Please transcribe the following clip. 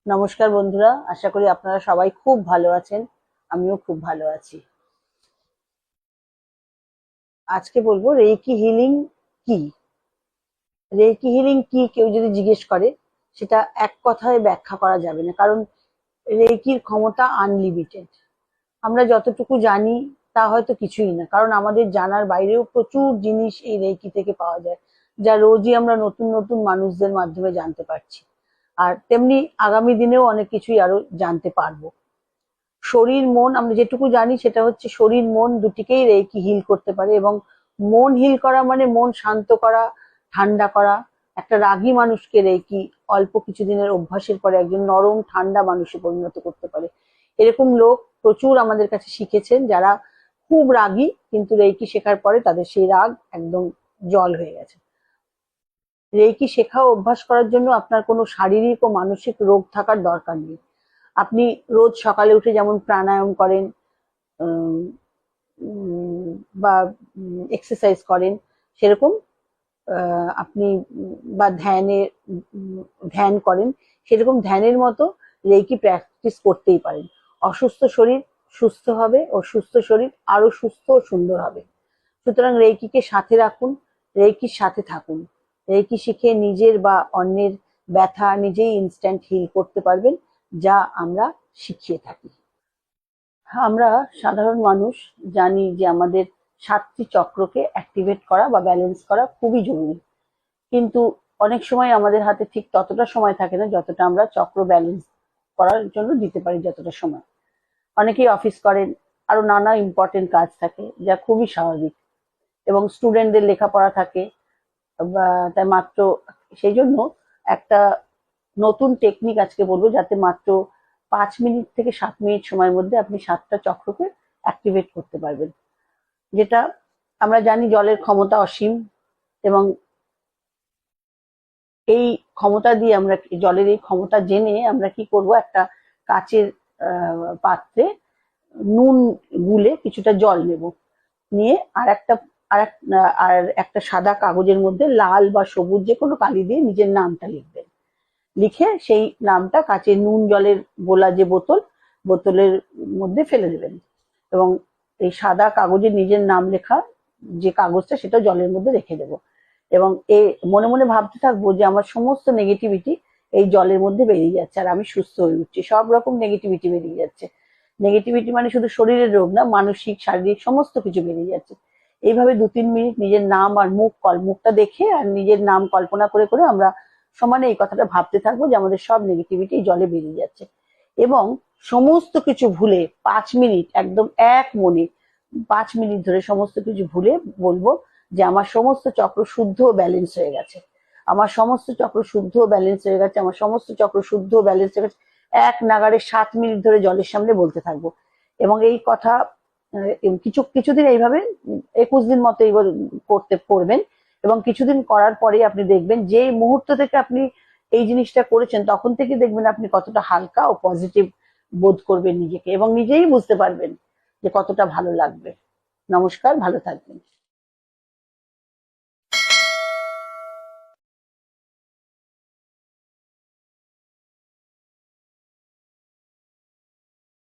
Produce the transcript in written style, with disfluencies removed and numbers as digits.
নমস্কার বন্ধুরা, আশা করি আপনারা সবাই খুব ভালো আছেন। আমিও খুব ভালো আছি। আজকে বলবো রেইকি হিলিং কি। রেইকি হিলিং কি কেউ যদি জিজ্ঞেস করে, সেটা এক কথায় ব্যাখ্যা করা যাবে না, কারণ রেইকির ক্ষমতা আনলিমিটেড। আমরা যতটুকু জানি তা হয়তো কিছুই না, কারণ আমাদের জানার বাইরেও প্রচুর জিনিস এই রেইকি থেকে পাওয়া যায়, যা রোজই আমরা নতুন নতুন মানুষদের মাধ্যমে জানতে পারছি। আর তেমনি আগামী দিনেও অনেক কিছুই আরো জানতে পারবো। শরীর মন আমরা যেটুকু জানি সেটা হচ্ছে শরীর মন দুটিকেই রেইকি হিল করতে পারে, এবং মন হিল করা মানে মন শান্ত করা, ঠান্ডা করা। একটা রাগী মানুষকে রেইকি অল্প কিছুদিনের অভ্যাসের পরে একজন নরম ঠান্ডা মানুষে পরিণত করতে পারে। এরকম লোক প্রচুর আমাদের কাছে শিখেছেন, যারা খুব রাগী কিন্তু রেইকি শেখার পরে তাদের সেই রাগ একদম জল হয়ে গেছে। রেইকি শেখা ও অভ্যাস করার জন্য আপনার কোনো শারীরিক ও মানসিক রোগ থাকার দরকার নেই। আপনি রোজ সকালে উঠে যেমন প্রাণায়াম করেন, উম, উম, বা এক্সারসাইজ করেন, সেরকম আপনি বা ধ্যান করেন, সেরকম ধ্যানের মতো রেইকি প্র্যাকটিস করতেই পারেন। অসুস্থ শরীর সুস্থ হবে, ও সুস্থ শরীর আরো সুস্থ ও সুন্দর হবে। সুতরাং রেইকিকে সাথে রাখুন, রেইকির সাথে থাকুন। রেইকি শিখে নিজের বা অন্যের ব্যথা নিজেই ইনস্ট্যান্ট হিল করতে পারবেন, যা আমরা শিখিয়ে থাকি। আমরা সাধারণ মানুষ জানি যে আমাদের 7টি চক্রকে অ্যাক্টিভেট করা বা ব্যালেন্স করা খুবই জরুরি, কিন্তু অনেক সময় আমাদের হাতে ঠিক ততটা সময় থাকে না যতটা আমরা চক্র ব্যালেন্স করার জন্য দিতে পারি যতটা সময়। অনেকেই অফিস করেন, আরো নানা ইম্পর্টেন্ট কাজ থাকে, যা খুবই স্বাভাবিক, এবং স্টুডেন্টদের লেখাপড়া থাকে, বা তাই মাত্র সেই জন্য একটা নতুন টেকনিক আজকে বলবো, যাতে মাত্র 5 মিনিট থেকে 7 মিনিট সময়ের মধ্যে আপনি 7টা চক্রকে অ্যাক্টিভেট করতে পারবেন। যেটা আমরা জানি জলের ক্ষমতা অসীম, এবং এই ক্ষমতা দিয়ে আমরা জলের এই ক্ষমতা জেনে আমরা কি করব, একটা কাচের পাত্রে নুন গুলে কিছুটা জল নেব, নিয়ে আর একটা সাদা কাগজের মধ্যে লাল বা সবুজ যে কোনো কালি দিয়ে নিজের নামটা লিখবেন। লিখে সেই নামটা কাচের নুন জলের গোলা যে বোতলের মধ্যে ফেলে দেবেন, এবং এই সাদা কাগজে নিজের নাম লেখা যে কাগজটা সেটা জলের মধ্যে রেখে দেবো, এবং মনে মনে ভাবতে থাকবো যে আমার সমস্ত নেগেটিভিটি এই জলের মধ্যে বেরিয়ে যাচ্ছে, আর আমি সুস্থ হয়ে উঠছি, সব রকম নেগেটিভিটি বেরিয়ে যাচ্ছে। নেগেটিভিটি মানে শুধু শরীরের রোগ না, মানসিক শারীরিক সমস্ত কিছু বেরিয়ে যাচ্ছে। এইভাবে 2-3 মিনিট নিজের নাম আর মুখটা দেখে আর নিজের নাম কল্পনা করে করে আমরা সমানে এই কথাটা ভাবতে থাকবো যে আমাদের সব নেগেটিভিটি জলে বেরিয়ে যাচ্ছে। এবং সমস্ত কিছু ভুলে 5 মিনিট একদম এক মনে 5 মিনিট ধরে সমস্ত কিছু ভুলে বলবো যে আমার সমস্ত চক্র শুদ্ধ ব্যালেন্স হয়ে গেছে, আমার সমস্ত চক্র শুদ্ধ ব্যালেন্স হয়ে গেছে, আমার সমস্ত চক্র শুদ্ধ ব্যালেন্স হয়ে গেছে। এক নাগাড়ে 7 মিনিট ধরে জলের সামনে বলতে থাকবো, এবং এই কথা কিছুদিন এইভাবে 21 দিন মতো এইবার করবেন, এবং কিছুদিন করার পরে আপনি দেখবেন যে মুহূর্ত থেকে আপনি এই জিনিসটা করেছেন তখন থেকে দেখবেন আপনি কতটা হালকা ও পজিটিভ বোধ করবেন নিজেকে, এবং নিজেই বুঝতে পারবেন যে কতটা ভালো লাগবে। নমস্কার, ভালো থাকবেন।